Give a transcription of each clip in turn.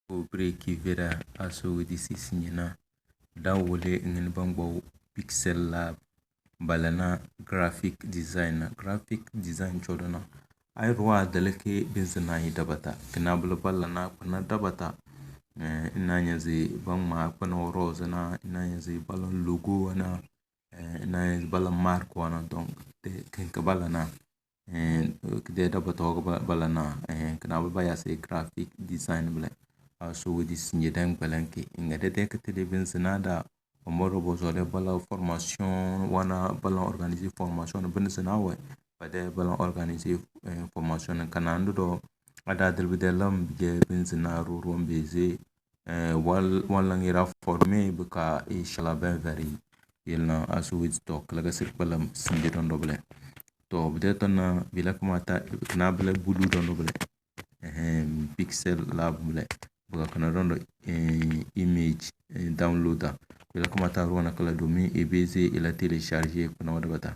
Obre ki vera aso di sisinyina dan wole ngin bangbo Pixel Lab balana graphic design chodona ay ruwa dalake bizna yi dabata kinabla balana kuna dabata inanya zi bang ma kuna rozana inanya zi balan logo wana inanya zi balan mark wana donc kinka balana kide dabata balana kinabla bayase graphic design bla so wodi sinye dan balanke ingade de kete bin zinada omoro bozole bala formation wana bala organiser formation bin zinawe bade bala organiser formation kanando do ada delbide lam bige bin zinaru rombeze wala ngira former buka inshallah ben veri yelna aso wodi to kala sir balam sinje don doble to bide ton bilak mata na bala bulu don doble Pixel Lab bla buga kana rondo image downloader bila kuma ta ruwa na kala domin ebeze ila télécharger kuna wada bata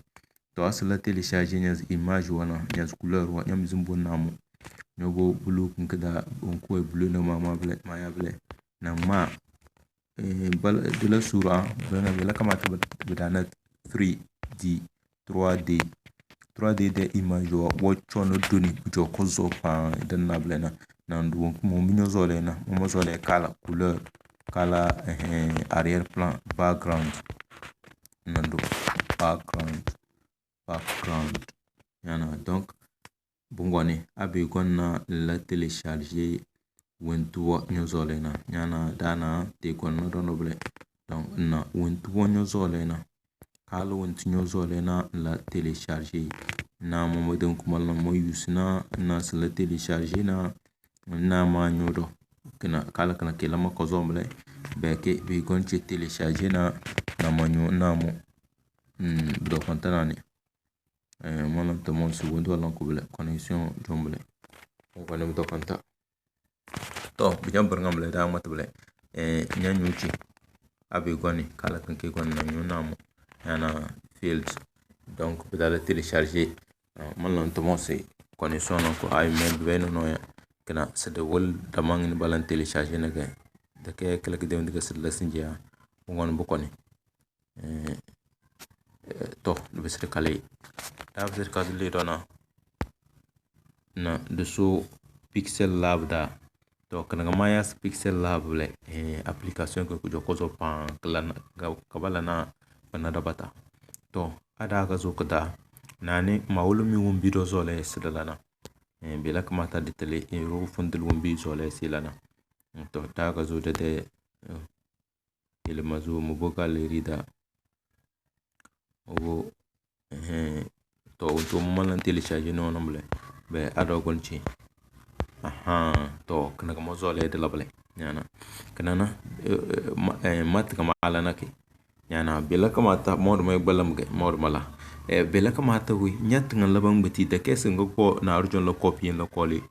to asala télécharger nyaz image wana nyaz couleur wa nyam zumbo namu nyobo blue kunkada onko blue na mama bla maya bla na ma bal de la sura bila kama ta bidana 3D 3D de image wa chono doni bujo kozo pa dan na bla na nandu mo minyo zole na mo zole kala couleur kala arrière plan background nandu background yana donc bungwani abe gonna la télécharger wentu nyo zole na yana dana te gonna donoble donc na wentu nyo zole na kala wentu nyo zole na la télécharger na mo modem kuma na mo yusina na la télécharger na ma nyodo kala kana kela ma kozomble beke bi gonche télécharger na manyo na mo do kontana ni molam to mon segundo lan ko bele connexion jomble ko ne do konta to bi jam berngam le da mat bele nyanyuchi abi goni kala kan ke gon na nyo na mo yana field donc bi dala télécharger molam to mon se connexion ko ay men beno no ya kana sede wol damang ni balan télécharger na ga da ke kala ke dem diga sede la sinja ngon bu koni to be sede kale da be sede kale dona na de so Pixel Lab da to kana maya Pixel Lab le application ko joko zo pan kala kabala na bana da bata to ada ga zo kada nani mawlumi won bido zo le sede lana bila kamata de tele ro fundul wumbi zole silana to daga zo de ilma zo mu boka le rida o to malan télécharger no nomble be ado gonchi to kana mo zole de labale yana kana na mat kama ala nake yana bila kamata mod may balam ge mod mala bela kamata wi nyat ngan labang beti da kesen ko na arjon la copy la koli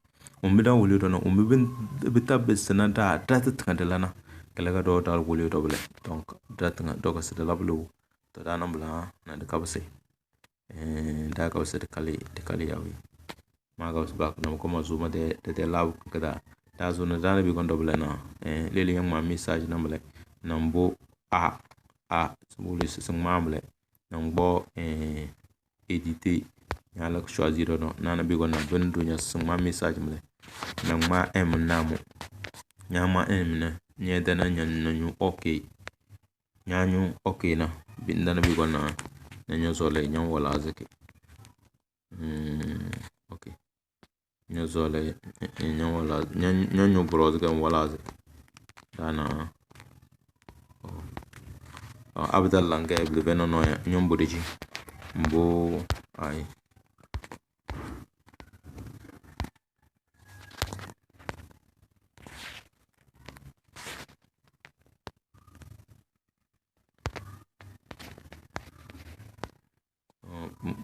umbidan wuli do no umbin bitab besna da data tandalana kala ga do dal wuli do bele donc data do ga sida lablu to da nam bla na de kabse da ga sida kali yawi ma ga usbak na ko ma zuma de lab kada da zo na da bi gondo bele na lele yang ma message na bele nambo sumuli sing mamle nangbo éditer yala choisir no nana bi gona ben dunya suma message mle nangma namu nyama na nye dana nyanyu okay nyanyu okay na bin dana bi gona nyanyo zole nyam wala zake okay nyanyo zole nyam wala nyanyo browse ga wala zake dana abdallah nga ebli beno no nyombo deji mbo ai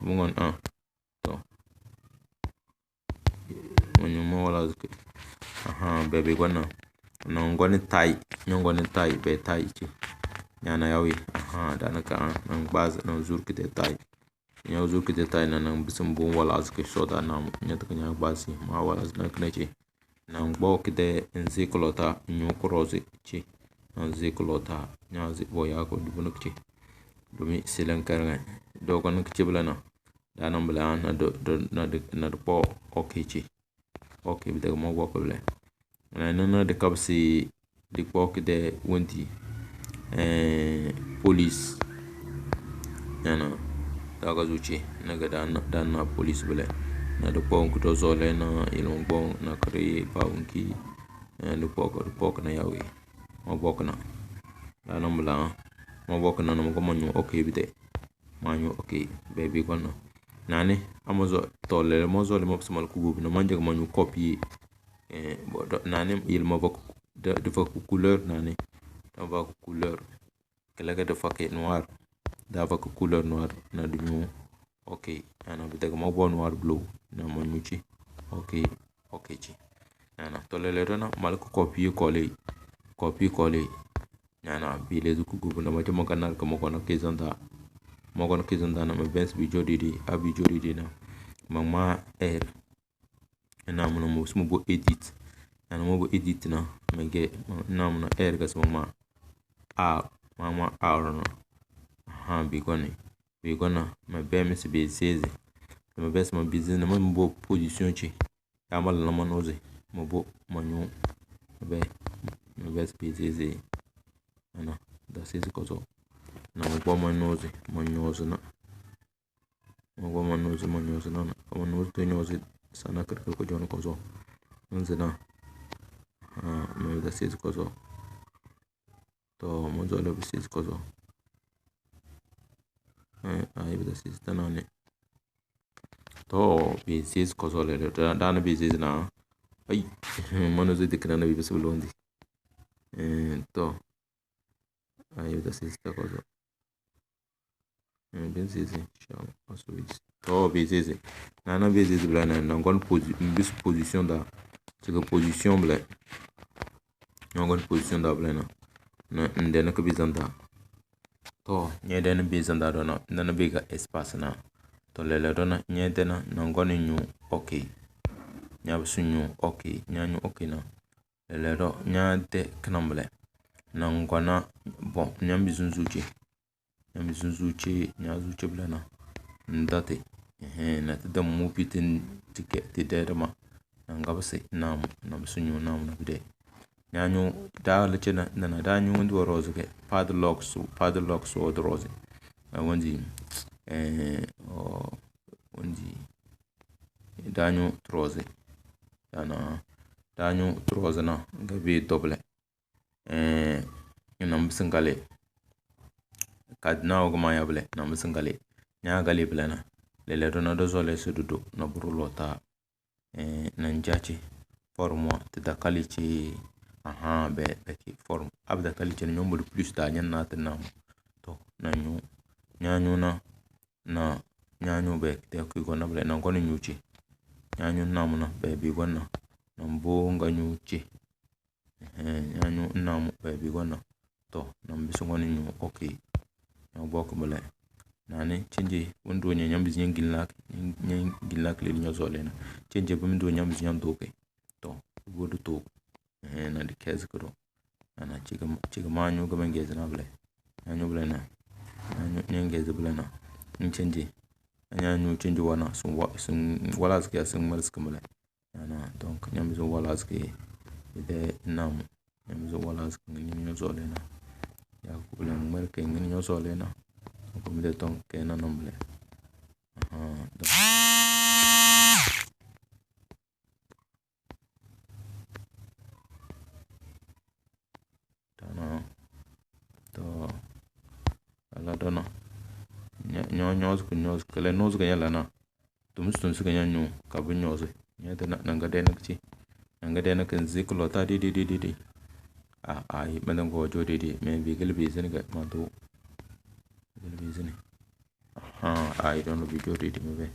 mungon to onyo wala zake bebe gwana no ngoni tai be tai chi nyana yawi dana ka nan baz nan zurki detail nya zurki detail nan bisum bon wala azke shoda nam nya ta nya basi ma wala zna kne ce na ngbo kide nzi kolota nyu krozi chi na nzi kolota nya zi boya ko dubunu chi dumi silen karnga do kon chi blana danan bla na do po okay chi okay bi daga mo bo ko ble na de kapsi di po kide wonti police yana daga zuci na ga dan na police ble na do po ko to zole na ilon bon na kare pa unki do po na yawi mo bok na danan bla mo bok na mo ko manyu okay bi de manyu okay baby kono nani amozo tole mozo le mops mal kubu no manje manyu copy nani il mo bok de fa couleur nani da va couleur kala ga de fa ke noir da va couleur noir na du ñu okay ana bi daga mo bo noir bleu na manyu ci okay ci ana tole le rona mal ko copy coller yana bi le ku kubu na ma jama kanal ko mo kono kezanda na me bens bi jodidi abi jodidi na mama na mo mo smo bo edit na mo bo edit na me ge na mo na ga smo ma mama no ha bi gona me be me se be seze me bes mo business na mo bo position chi ya mal na mo noze mo bo manyu be me bes be seze ana da seze ko zo na mo bo manyoze na mo bo manyoze na mo noze to nyoze sana kar ko jono ko zo nze na me da seze ko zo to mo zo le seze ko zo ai bi da seze tanane to bi seze ko zo le da na bi seze na ai mo noze dikna na bi bes londi to ai bi da seze ko zo ben seze inshallah ensuite to be seze na be seze bla na ngon position da tiga position bla ngon position da bla na inde na ka bizanda to nye de na bizanda do na be ga espace na to lele do na nye de na ngon nyu okay nya bu nyu okay nya nyu okay na lele do nya de knamble na ngona bon nya bizunzuchi nya zuci blana ndate na ta mu pitin ticket ti de ma ngaba se nam sunyu nam na bide nyanyu da le chena na da nyu ndo rozo ke padlock so do rozo wonji wonji da nyu troze ana da nyu troze na gabe double nam singale kadna ogma ya ble na musingale nya gali blana lele do na do zole sududu na burulota na njachi formo te da kalichi be ki form abda kalichi no mbul plus da nyan na tanam to na nyanyu na nyanyu be te ku gona ble na gona nyuchi nyanyu namu na be bi gona na mbo nga nyuchi nyanyu namu be bi gona to na mbiso gona nyu okay bok bele nani chenje wondo nya nyambi ngilak le nyo zole na chenje bum do nyambi nyam ke to wodo to na de kez ko ana chiga manyu ga mengeze na bele nyanyu bele na nyanyu ngeze bele na chenje nyanyu chenje wana sun wala zke sun mals kamale ana donc nyambi zo wala zke de nam nyambi zo wala zke nyo zole na ya kubla merke ngini nyo sole na ko mi de ton ke na nomble tana to ala dona nyos kele nos ga yala na tum stun su ga nyanyu ka bu nyos nya de na nga de na kan ziklo ta di ai madan ko jo de me bi gelbi zin ga ma to gelbi zin ai don bi jo de me be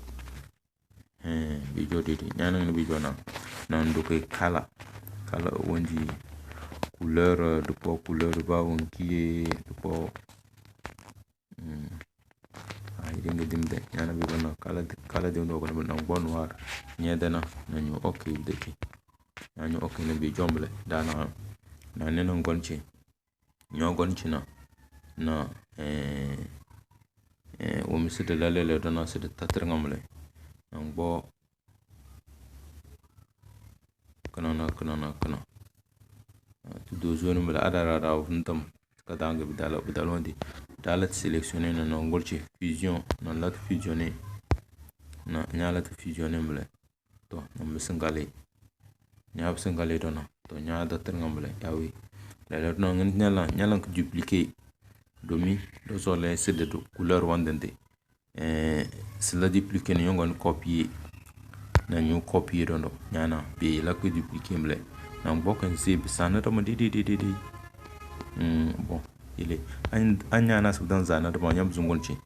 bi jo de nyana bi jo na ndo ke kala wonji couleur de po couleur ba won ki de po ai dinga dimbe nyana bi bona kala de ndo ko na bon war nyedana na nyu okay de ki nyu okay ne bi jombele dana na ne non gonchi nyo gonchi na wo mi sidi la lele dona sidi tatirŋamle nan gbo kana tu do zone mala adara vuntam ka dange bidalondi dalat sélectionner na ngolchi fusion na lat fusionner na nyalat fusionner mle to na misingale nya bisingale dona to nya da tirŋamle yawi la dona ngin nyala ko dupliquer domi do so le sidi do couleur wandende sila dupliquer ni ngon copier na nyu copier dono nyana be la ko dupliquer mle na bokan se bisana to di bon ile anya na su dan zana da ba nyam zungunci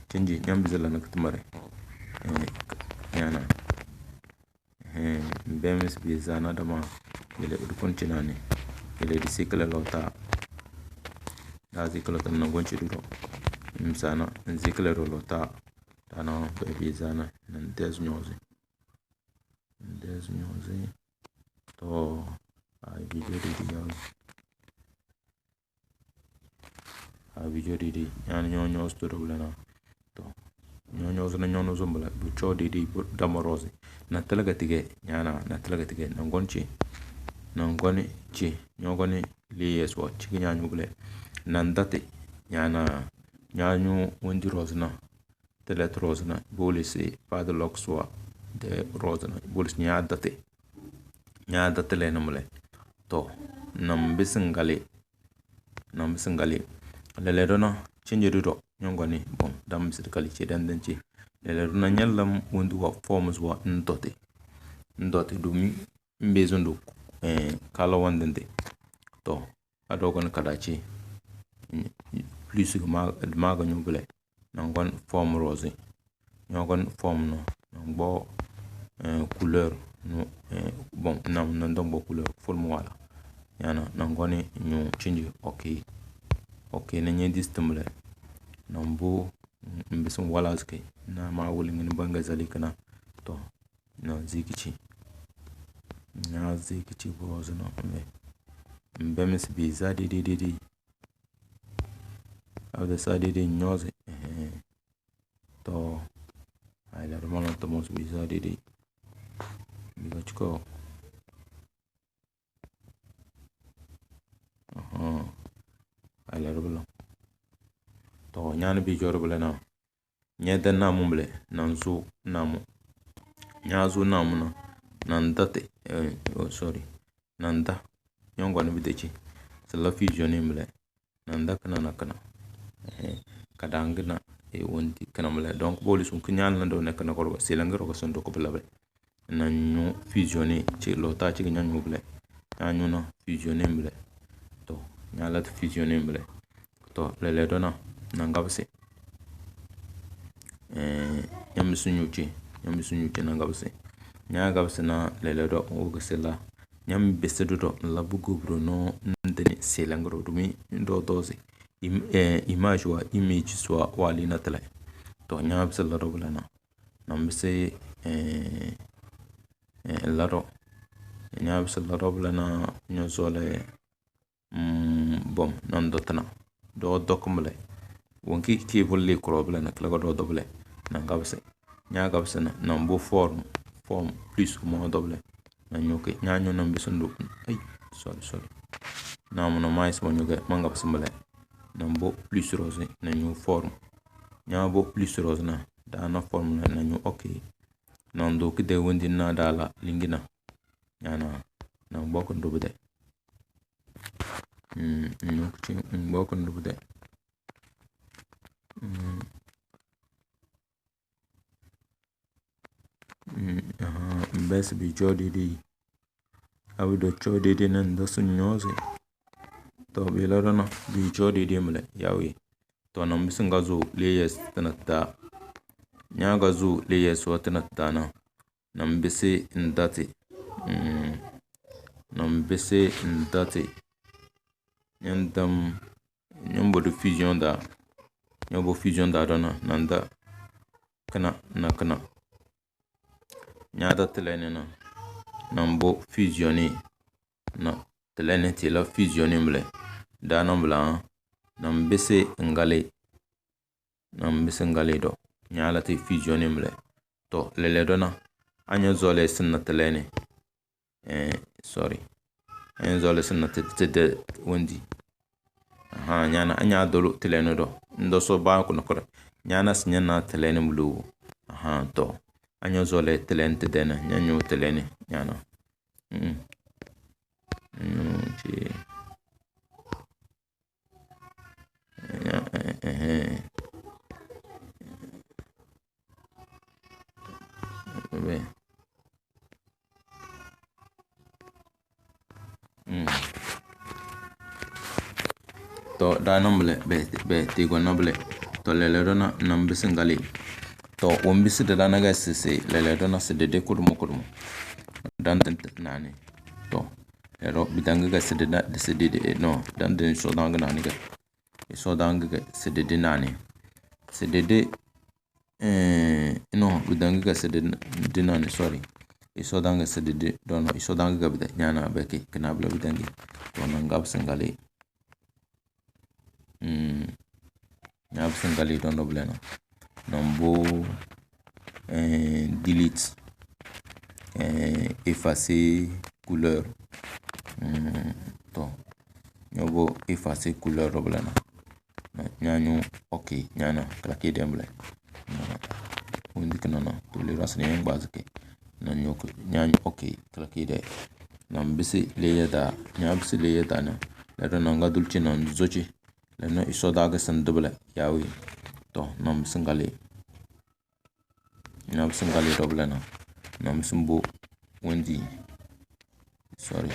tinji nyam bizala na kutumare nyana bemis bi zana da ma ile udkunci na ne ile di sikala lota da zikala tan na gonci duro msana zikala lota dana be zana nan des nyozi to ai video di yani nyonyo storo blana to nyonyo zona nyono zombala bu chodi di damorozi na talaga tige na ngoni chi nyogoni liyes wa chi nyanyu ble nan date nyanyu wondi rozna telet rozna bolisi fada lokswa de rozna bolis nya date le namle to nam bisingale lele dona chenje do nyongoni bon dam sirkali che dandanci lele dona nyallam wondu wa forms wa ndote dumi mbezondo kala wandende to adogon kadachi plus ma ga nyobele nangon form rose nyogon form no ngbo couleur no bon nam ndon bo couleur form wala yana nangoni nyu chenje okay na nye distemble nambo mbisun wala zke na ma wuli ngin banga zali kana to na zikichi bozo no mbe mis bi za di aw da sa di nyoze to ay la romano to mos bi za di biga chiko ay la roblo to nyana bi jorbele na nyeda namu mble nanzu namu nyazu namu na nandate nanda nyongo ni bidechi sala fusion mble nanda kana kadangna wondi kana mble donc bolis un kunyal na do nek na korba selangro ko son do ko blabe nanyu fusion ci lota ci nyanyu mble nanyu na fusion mble to nyalat fusion mble to lele dona nangabse nyamisunyu ci nangabse nyagabse na lele do ogsela nyam besedo do la bugubro no ndeni selangro dumi do doze image wa image so wali na tele to nyabse la do blana nambse laro nyabse la do blana nyozole bom nandotna do dokumle wonki ki volle problem na klago do doble na gabse nya gabse na nambo form plus mo doble na nyoke nya nyo nambe sundu ay sorry na mo no mais mo nyoga manga basmale nambo plus rose na nyu form nya bo plus rose na da na form na nyu okay nando ki de wondi na dala lingina nya na mboko ndubude nyokchi mboko ndubude bes bi jodi awido chodi nan da sun nyoze to bi larana bi jodi mle yawi to nan bisin gazo layers tanata nya gazo layers wa tanata na nan bisi ndati nyandam nyambo de fusion da nyobo fusion da dona nanda kana nyada telene na nambo fusionner na telene tela fusionner mle da nambla nam bese ngale do nyala te fusionner mle to lele dona anya zole sinna telene sorry anya zole sinna te wondi nyana anya dolo telene do ndo so ba ko nakore nyana sinyana telene mlu to anya zole telene te dena nyanyo telene nyana ci to da nambele be te go nambele to lele dona nambisingali to wombisi da naga sisi lele dona sidede kurmo dan nani to ero bidanga ga sidede no dan den so danga nani ga so danga ga sidede nani sidede no bidanga ga sidede nani sorry iso danga sidede dono iso danga ga bida nyana beke kana bla bidangi to nangab singali nyab singali dono bleno nambo delete effacer couleur to nyobo effacer couleur bleno nyanyu okay nyana klaki demble undi kanana tolerance ne bazake nyanyu okay klaki de nambisi leyada nyabisi leyada na lado nanga dulci nan zoci leno iso daga sandubla yawi to nam singali dobla na nam simbo wendi sorry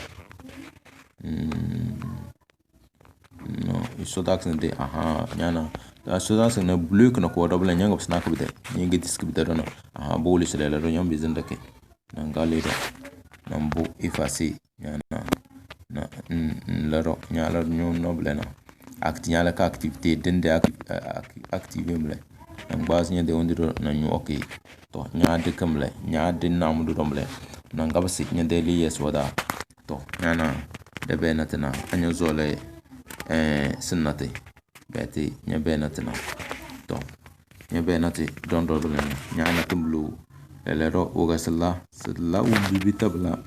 no iso daga sande nyana da so daga sande blue kana ko dobla nyanga snack bide nyanga disk bide no boli sele la nyam bizenda ke nangali do nambo effacer nyana na laro nyala nyo noble na nyala ka activité dende active mle nan base nya de ondiro na nyu okay to nya de kamle nya de namdu domle nan gabasi nya de li yes wada to nyana de benatna anyo zole sinnate beti nya benatna to nya benati don do nya na tumblu lero ogasalla sala ubi tabla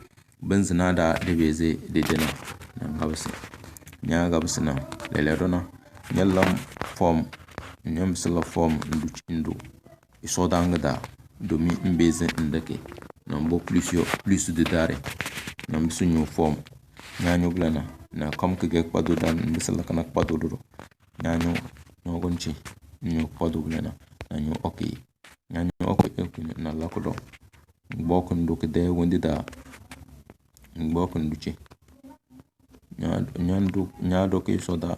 benzina da debeze de dena nan gabasi nya gabsina lelerona nyallam form nyam sala form ndu iso danga da domi mbeze ndake nambo plus de dare nam sunyu form nyanyu blana na kom kege kwado dan mbisala kana kwado do nyanyu nogonchi nyu kwado blana nyanyu okay nyanyu okay na lakodo gbokun do kede wondi da gbokun duchi nyado ke soda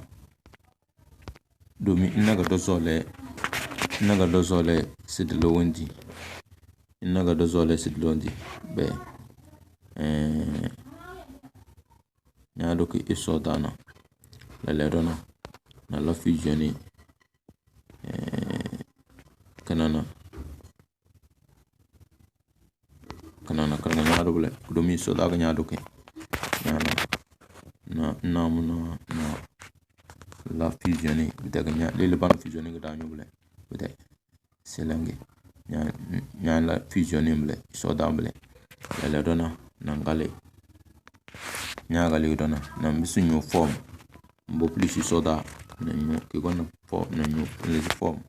domi inaga dozole sidlo wondi be nyado ke isoda na lelerona na la fusione kanana nyado bele domi soda ga nyado ke na la fusione bidaga nya le ban fusione ga danyo bele bidai selange nya la fusione mle soda mle le dona nangale nya gale dona na misu new form mbo plus soda na nyu ke gonna form na nyu le form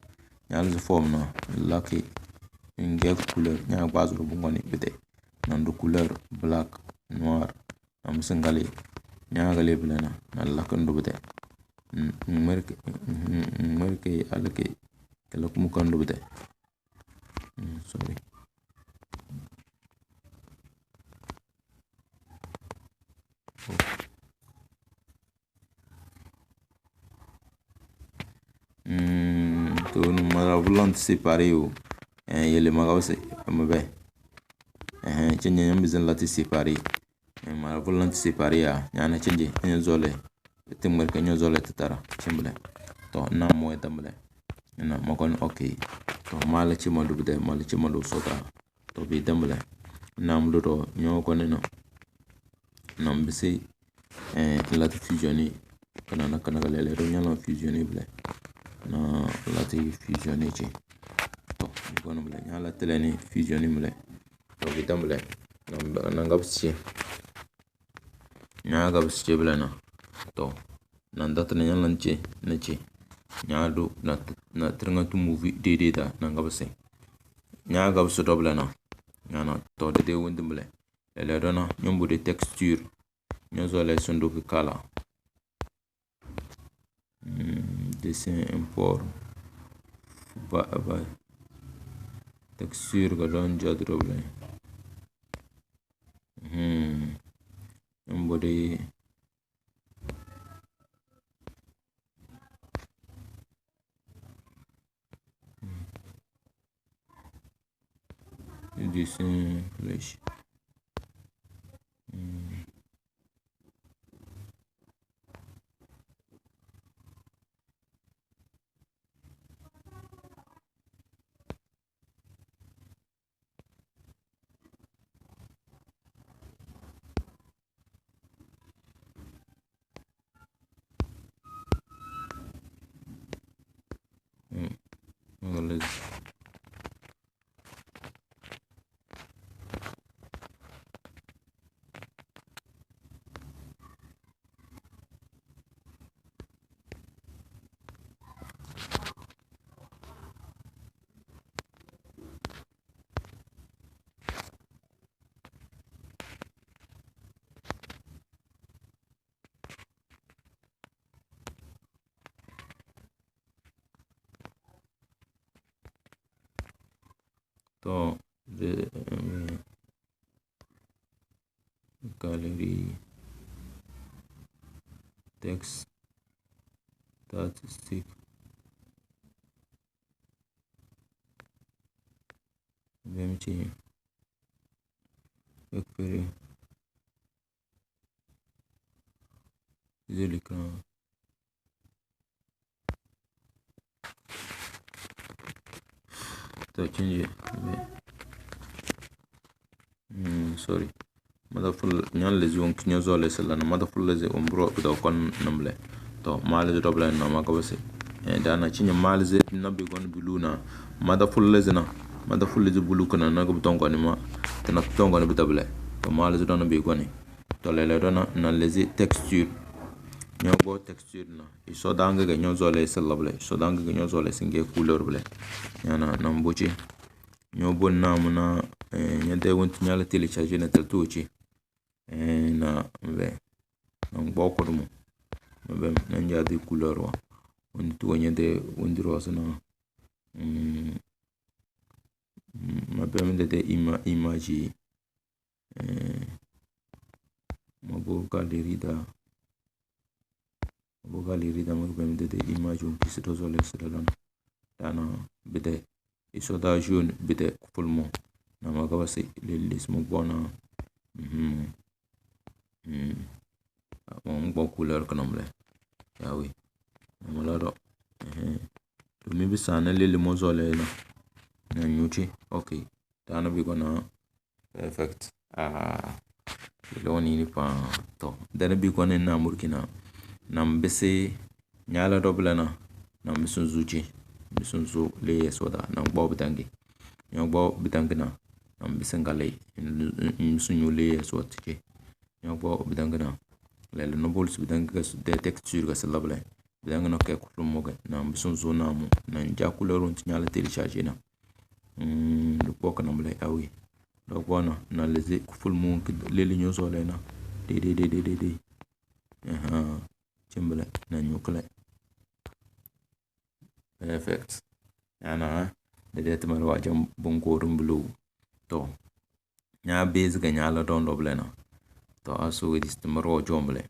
nya le form na laki nge couleur nya bazu bu ngoni bidai nandu couleur black noir na misangale nya gale blana na lakandu bidai merke alake kala kuma kandu bidai sorry to no mara volant séparé o yele magawse amabe chenye nyambizan lati séparé mara volant séparé ya nyana chenje nyozole timmer ke nyozole tatara chimbele to na mo etambele na makon okay to mala chimadu bide mala chimadu sota to bi dambele nam do nyo ko ne no nam bisi lati fusionner kana lele do nyala fusionner bla na lati fusionner che to ko no bla nyala tele ni fusionner bla to bitam bla na ngabsi nya gabsi bla na to nan dat ne nyala nche ne che nya do na tringa tu movie de da na ngabsi nya gabsi do bla na yana to de wonde bla lele do na nyombo de texture nyozo le sondo ki kala dessin import ba texture ga don jadro bla nyombo de dessin flash to the gallery text statistic vmt query l'écran to change sorry mada full nyan les yon kinyo zo les la na mada full les ombro do kon namle to mal do bla na ma ko bese da na chinya mal ze na be gon buluna mada full les na mada full les bulu kana na ko ton ko ni ma tana ton ko ni bitable to mal ze do na be goni to lele do na les texture nyo go texture na iso danga ga nyo zo les la bla so danga ga nyo zo les nge couleur bla yana na mbochi nyo bon na mu na nyade wonti nyala télécharger na tel tochi na ve na ngbo ko dum be na njadi couleur wa on to nyade wondi rose na ma be mende de image ma bo galerie da ma be mende de image on kisi do zole sala dana bede iso da jaune bede fulmo na ma ga wasi le smo bona on bo couleur kanamle yawi malaro to mi bisana le mo zole na nyuchi okay dana bi gona perfect lo ni pa to dana bi gona na murkina nam bese nyala doblana nam bisun zuchi bisun zu le soda nam bo bitangi nyo bo bitangi na nam bisangale bisun le so tike nyo bo bitangi na le no bols bitangi de texture ga salable bitangi no ke ko mo ga nam bisun zu na mu na ja couleur on nyala télécharger na lu bok na mle awi do bona na lezi full moon leli nyo so le na de chimbele na nyukle perfect ana de tmal wajam bonkorum blue to nya base ga nya la don doble na to aso dis tmaro jomble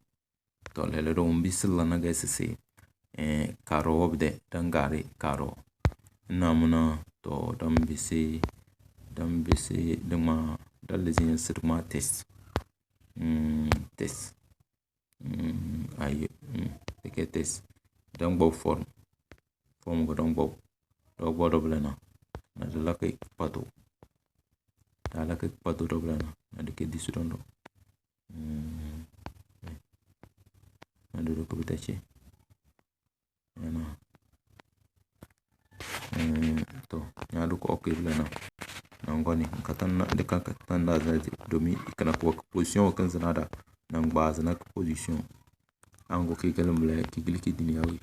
to lele do bisla na ga sisi karo obde dangari karo namuna to dambisi dama dalezin sirma test ay teke test dang bo form go dang bo do bodo blena na la kay pato dala ke patu do bla na de ke disudondo na do ko bitache yana to nyadu ko okay bla na ngoni katana de ka katana da domi kana ko position kan zanada na ngbaza na position ango ke kelam bla ki gliki diniyawi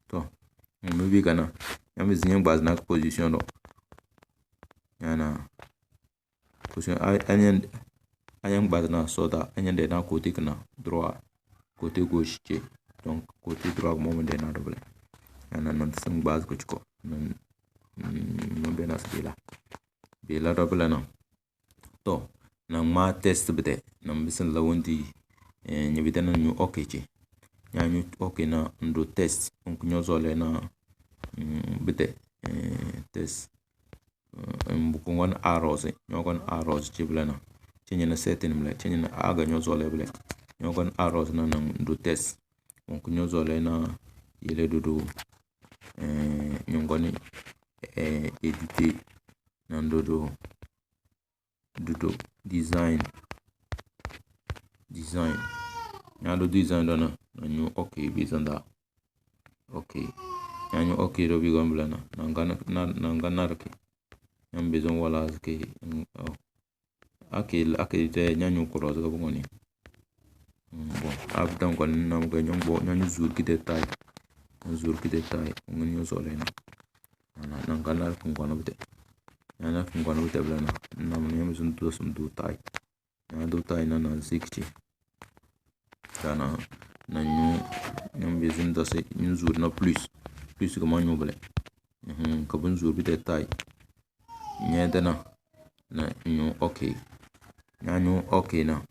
to maybe kana yam zinyen gbaz na position do yana position ayan gbaz na soda ayan de na côté kana droit côté gauche che donc côté droit mo de na double yana non sing gbaz ko chko non mo be na bela double na to na ma test bede na bisin lawundi nyebita na nyu okay che nyanyu okay na ndo test onkunyo zole na bede test mbukungon arrows nyogon arrows chiblana chinyana setting mle chinyana aga nyozole ble nyogon arrows na ndo test onkunyo zole na yele dudu nyongoni edite na dudu design nyado design dona nyu okay bizanda okay nyanyu okay do bigon blana nangana rake nyam bizon wala ke akil te nyanyu kuro ga bongoni bon abdan kon nam ga nyongbo nyanyu zur ki detail ngun yo solena nangana kun kono bite nyana kun kono bite blana nam nyam zun to sum do tai do tai na zikchi kana na nyam bizun da se nyu zur na plus ga manyu bele ka bun zur bite tai nyedana na nyu okay nyanyu okay na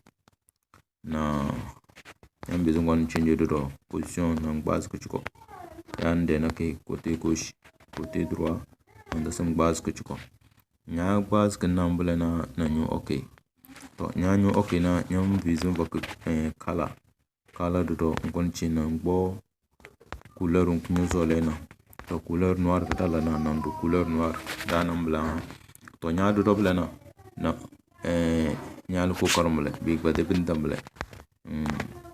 nyam bizun gon change do position na base ko chiko yande na ke côté gauche côté droit anda sam base ko chiko nya base kan nam bele na nyu okay to nyanyu okay na nyam bizun bak kala do ngon china ngbo couleur kunyo zole na to couleur noir dala na do couleur noir danam blanc to nyaado do bla na nyaal ko kormle bi ba de bindamle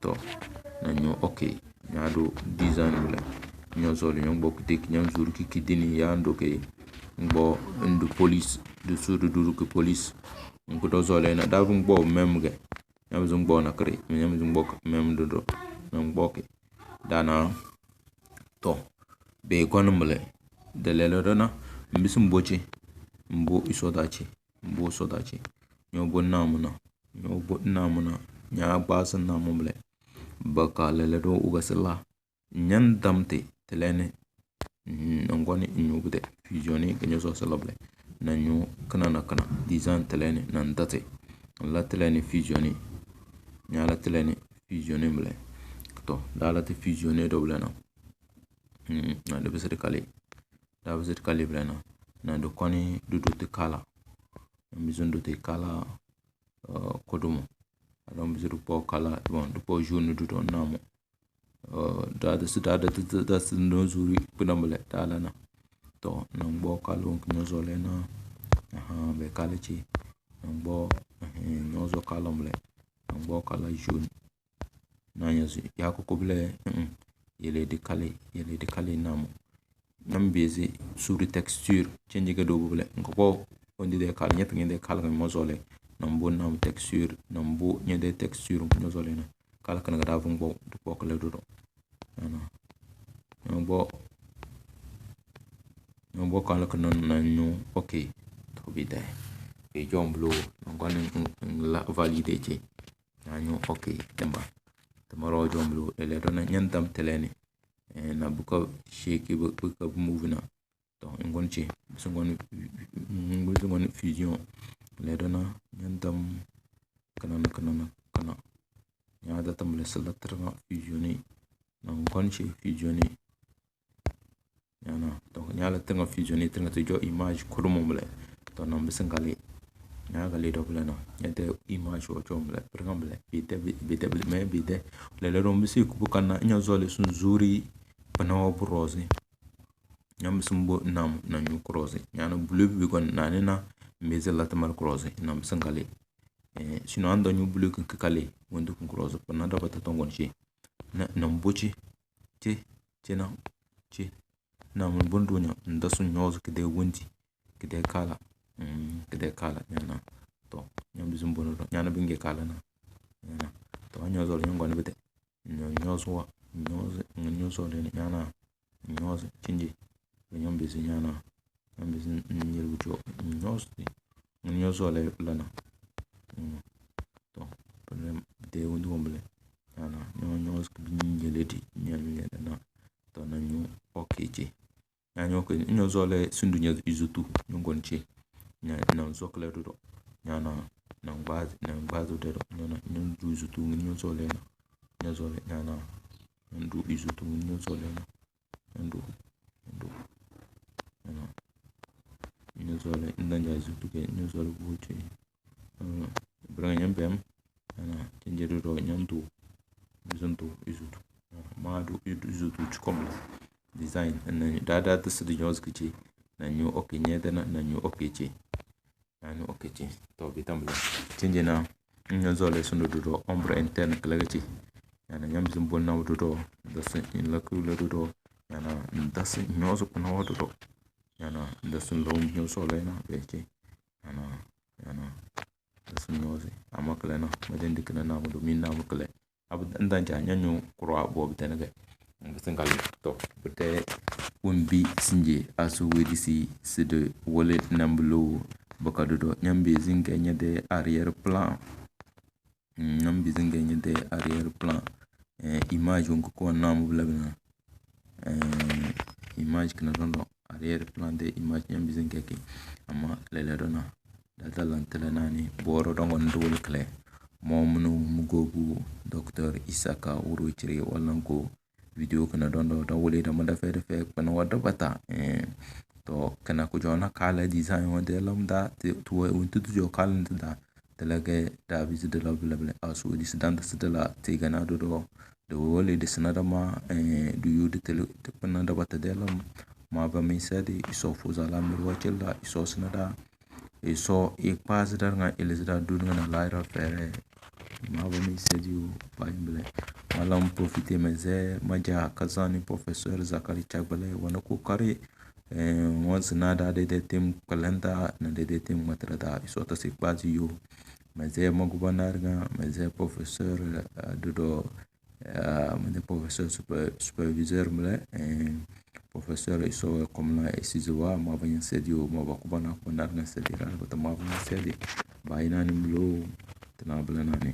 to na nyu okay nyaado design bla nyo zole nyo bok tek nyam zur ki kidini ya ndo ke ngbo ndu police de suru duru ke police ngdo zole na davu ngbo memge nyam zum bo na kre nyam zum bok mem do ngbo ke dana to be gonumle de lelo na mbisum bochi mbo sodachi nyobo namuna nya basa namumle baka lele do ugasela nyan damte telene ngoni nyubde fusioni kenyo so selable na nyu kana design telene nan date la telene fusioni nya la telene fusioni mle to dala te fusioni doble na de besere kali blena na do koni dudu te kala mizon do te kala kodumo adon biziru po kala bon do po jaune dudu namo da no zuri punamle dala na to na ngbo kala on nyozo le na be kala chi ngbo nyozo kala mle ngbo kala jaune na nyazi yakoko ble yele de kale namo nyambezi suri texture change ga do bule ngoko ondi de kala nyet ngende kala mo zole nambo nam texture nambo nyede texture mo zole na kala kana ga davu ngbo do ko le do ana ngbo kala kana na nyu okay to bi dai e jomblo ngone la valide che na nyu okay temba tomorrow jomblo ele do na nyantam telene na buka shake buka move na to ngonchi ngon fusion le dona nyantam kana ya da tamle salatra fusioni na ngonchi fusioni tenga fusionner tenga to jo image kurumumble to nam bisangale nya gale do blana yade image o chomble pergamble bite me bite le rom bisi ku kana nya zole sun zuri panawa burozi nyam sumbo nam na nyu krozi nyana blue bi gon nanena meze latamal krozi nam sangale sino ando nyu blue kan kale wondu kun krozi pana da bata tongon shi na nambochi ce na mun bundu nya nda sun nyozo kide wonti kide kala nyana to nyam bizum bono nyana binge kala na nyana to nyozo le ngon bete nyozo le nyana nyozo chinji nyam bizu nyana nyam bizu nyelbucho nyozo le lana to problem de wondu womble nyana nyozo nyeledi nyelena to na nyu okeje nyanyo ko nyozo le sundu nya izutu ngonchi na zokle do nyana na ngbazo de nyana ndu izutu nyozo le nyana ndu izutu nyozo le ndu nyozo le ndanya izutu ke nyozo le buche branga nyambem ana tinjeru do nyandu bizuntu izutu madu izutu chukomla design na dada tsu de nyozo kichi na nyu okenye dana na nyu okeche anu okeche to bitambla tinje na nyozo le sundu do ombre interne klagachi yana nyam zimbol na do das in la kula do yana das nyozo kuna do yana das lo nyozo le na beche yana das nyozo amakle na maden dikna na do min na amakle abu ndanja nyanyu kuro bo bitenage bisingali to bute wumbi sinje asu wedisi side wallet nambulo bakadodo nyambe zinga nyade arrière plan image ko namu blabna image kana dondo arrière plan de image nyambe zinga ke amma lele dona data lantele nani boro dongo ndul kle momnu mugobu Dr. Isaka Uruchiri walanko video kana dondo da wole da mada fe kana wada bata to kana ko jona kala design wada lamda to wontu jo kala da talaga da bizu da labla asu dis dan da la te gana do wole de sanada ma do you de tele kana da bata de lam ma ba mi sadi iso fuza la mi wachela iso sanada iso pas dar nga elizada du nga laira fere ma ba mi sadi pa imble malam profite meze maja kazani professeur Zakari Chagbale wana ko kare wansu na da de tem kalenda na de tem matrada isota se quasi yo meze magubanar ga meze professeur do meze professeur superviseur mle professeur iso comme la esizoa ma ba sedio ma ba kubana ko nar na sedira ko ma ba sedi ba ina ni mlo tana blana ni